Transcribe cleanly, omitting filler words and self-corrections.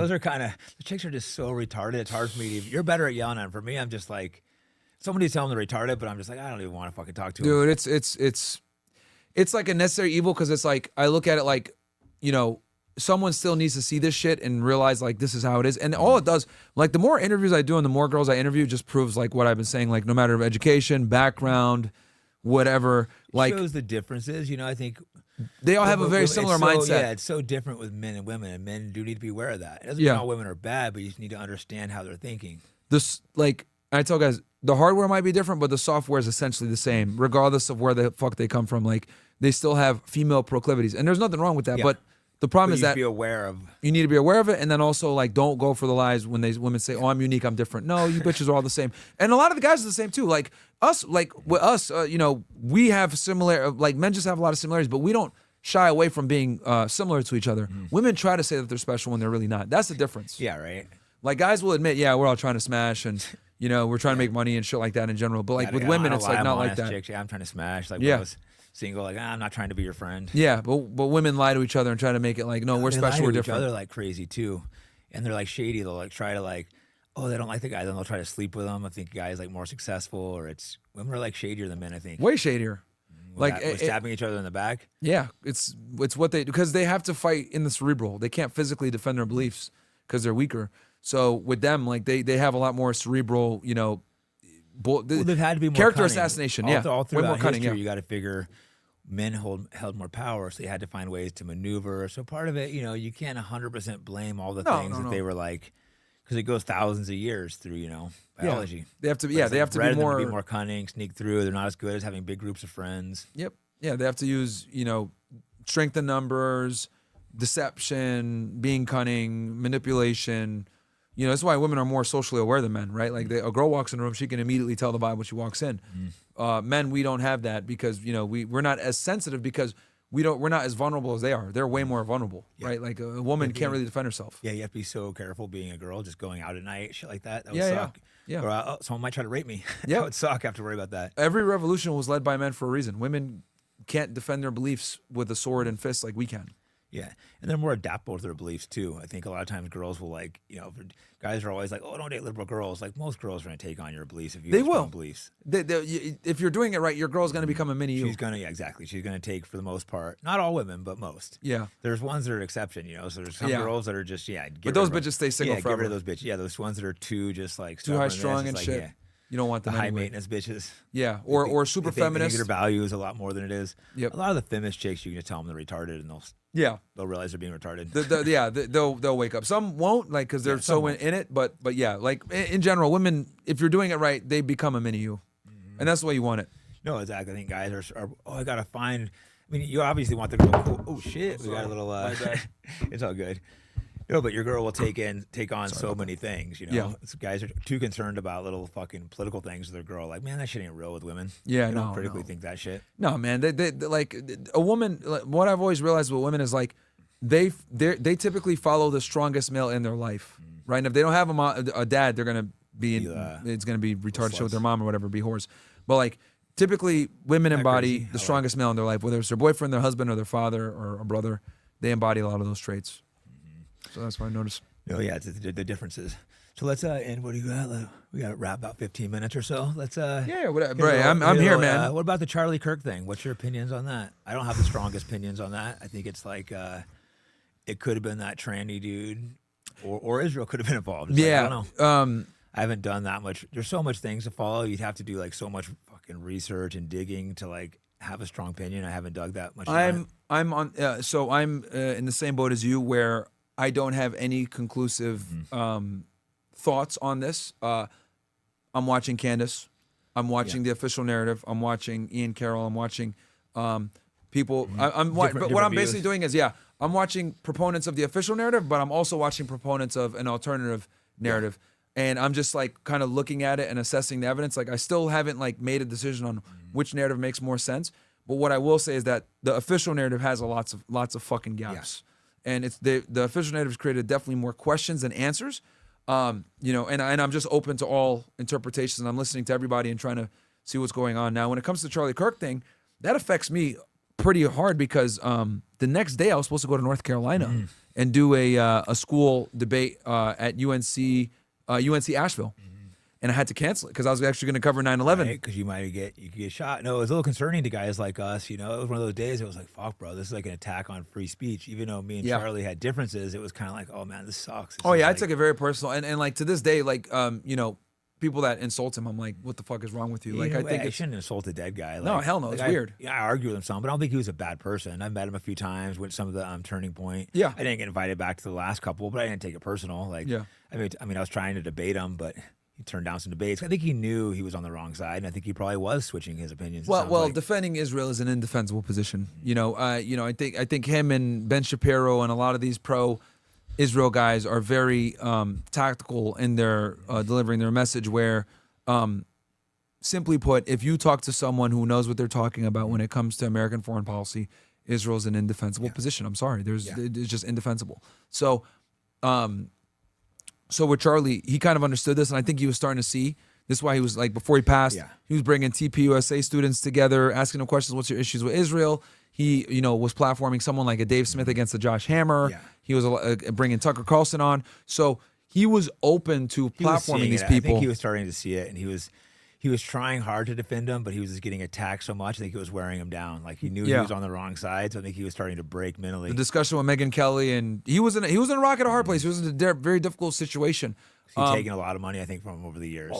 girls are kind of, the chicks are just so retarded. It's hard for me to, you're better at yelling at them. For me, I'm just like, somebody tell them they're retarded, but I'm just like, I don't even want to fucking talk to them. Dude, it's like a necessary evil because it's like, I look at it like, you know, someone still needs to see this shit and realize like this is how it is. And all it does, like the more interviews I do and the more girls I interview just proves like what I've been saying, like no matter of education, background, whatever. Like shows the differences, you know, I think. They all have a very similar mindset. Yeah, it's so different with men and women, and men do need to be aware of that. It doesn't mean all women are bad, but you just need to understand how they're thinking. This, like, I tell guys, the hardware might be different, but the software is essentially the same, regardless of where the fuck they come from. Like, they still have female proclivities, and there's nothing wrong with that. But the problem is that be aware of. You need to be aware of it, and then also like don't go for the lies when women say, "Oh, I'm unique, I'm different." No, you bitches are all the same, and a lot of the guys are the same too. Like us, with us, you know, we have similar. Like men just have a lot of similarities, but we don't shy away from being similar to each other. Women try to say that they're special when they're really not. That's the difference. Yeah, right. Like guys will admit, yeah, we're all trying to smash and. You know, we're trying to make money and shit like that in general. But like with women, it's like not like that. Chicks, I'm trying to smash. Like when I was single, like I'm not trying to be your friend. Yeah, but women lie to each other and try to make it like, no, we're special, we're different. Each other like crazy too, and they're like shady. They'll like try to like, oh, they don't like the guy, then they'll try to sleep with them. I think the guy is like more successful, or it's women are like shadier than men. I think way shadier. Like stabbing each other in the back. Yeah, it's what they because they have to fight in the cerebral. They can't physically defend their beliefs because they're weaker. So with them, like they have a lot more cerebral, you know. They've had to be more character cunning. assassination. All throughout way more cunning. History, you got to figure men held more power, so they had to find ways to maneuver. So part of it, you know, you can't 100% blame all the things that they were like, because it goes thousands of years through, you know, biology. They have to, they have to be more cunning, sneak through. They're not as good as having big groups of friends. Yep. Yeah, they have to use, you know, strength in numbers, deception, being cunning, manipulation. You know, that's why women are more socially aware than men, right? Like a girl walks in a room, she can immediately tell the vibe when she walks in. Men, we don't have that because, you know, we're not as sensitive because we're not as vulnerable as they are. They're way more vulnerable, right? Like a woman can't really defend herself. Yeah, you have to be so careful being a girl, just going out at night, shit like that. That would suck. Yeah. Or someone might try to rape me. That would suck. I have to worry about that. Every revolution was led by men for a reason. Women can't defend their beliefs with a sword and fist like we can. Yeah, and they're more adaptable to their beliefs too. I think a lot of times girls will like, you know, guys are always like, "Oh, don't date liberal girls." Like most girls are going to take on your beliefs if you have strong beliefs. If you're doing it right, your girl's going to become a mini you. She's going to, exactly. She's going to take for the most part. Not all women, but most. Yeah. There's ones that are exception, you know. So there's some girls that are just but those bitches stay single forever. Get rid of those bitches. Yeah, those ones that are too just like too high strung and shit. You don't want them high maintenance bitches. Yeah, or super feminist. They think their value is a lot more than it is. Yep. A lot of the feminist chicks, you can just tell them they're retarded, and they'll realize they're being retarded. They'll wake up. Some won't, like because they're so in it. But yeah, like in general, women, if you're doing it right, they become a mini you, and that's the way you want it. No, exactly. I think guys are I gotta find. I mean, you obviously want the girl. Cool. Oh shit, we got a little. It's all good. No, but your girl will take on so many things, you know. Yeah. Guys are too concerned about little fucking political things with their girl. Like, man, that shit ain't real with women. Yeah, they don't critically think that shit. No, man. They like a woman. What I've always realized with women is like they typically follow the strongest male in their life, right? And if they don't have a dad, they're gonna be it's gonna be retarded shit with their mom or whatever, be whores. But like typically, women embody the strongest male in their life, whether it's their boyfriend, their husband, or their father or a brother. They embody a lot of those traits. So that's what I noticed. Oh yeah, it's the differences. So let's end. What do you got? We got to wrap about 15 minutes or so. Let's Bray, I'm here, man. What about the Charlie Kirk thing? What's your opinions on that? I don't have the strongest opinions on that. I think it's like it could have been that tranny dude, or Israel could have been involved. It's I don't know. I haven't done that much. There's so much things to follow. You'd have to do like so much fucking research and digging to like have a strong opinion. I haven't dug that much. I'm in the same boat as you where I don't have any conclusive thoughts on this. I'm watching Candace. I'm watching the official narrative. I'm watching Ian Carroll. I'm watching people. What I'm basically doing is, I'm watching proponents of the official narrative, but I'm also watching proponents of an alternative narrative. And I'm just like kind of looking at it and assessing the evidence. Like I still haven't like made a decision on which narrative makes more sense. But what I will say is that the official narrative has lots of fucking gaps. And it's the official narrative has created definitely more questions than answers. You know, and I'm just open to all interpretations. I'm listening to everybody and trying to see what's going on. Now, when it comes to the Charlie Kirk thing, that affects me pretty hard because the next day I was supposed to go to North Carolina and do a school debate at UNC Asheville. And I had to cancel it because I was actually going to cover 9/11. Because you could get shot. No, it was a little concerning to guys like us. You know, it was one of those days. It was like, fuck, bro, this is like an attack on free speech. Even though me and Charlie had differences, it was kind of like, oh man, this sucks. I took it very personal. And like to this day, like you know, people that insult him, I'm like, what the fuck is wrong with you? Like, I think I shouldn't insult a dead guy. Like, no, hell no, it's weird. I argue with him some, but I don't think he was a bad person. I met him a few times with some of the Turning Point. Yeah, I didn't get invited back to the last couple, but I didn't take it personal. Like, I mean, I was trying to debate him, but he turned down some debates. I think he knew he was on the wrong side, and I think he probably was switching his opinions. Well, defending Israel is an indefensible position. You know, I think him and Ben Shapiro and a lot of these pro-Israel guys are very tactical in their delivering their message. Where, simply put, if you talk to someone who knows what they're talking about when it comes to American foreign policy, Israel's an indefensible position. I'm sorry, it's just indefensible. So. So with Charlie, he kind of understood this, and I think he was starting to see. This is why he was like, before he passed, he was bringing TPUSA students together, asking them questions. What's your issues with Israel? He, you know, was platforming someone like a Dave Smith against a Josh Hammer. He was bringing Tucker Carlson on. So he was open to platforming these people. I think he was starting to see it, and he was trying hard to defend him, but he was just getting attacked so much. I think it was wearing him down. Like he knew he was on the wrong side, so I think he was starting to break mentally. The discussion with Megyn Kelly, and he was in a rock at a hard place. He was in a very difficult situation. He's taken a lot of money, I think, from him over the years.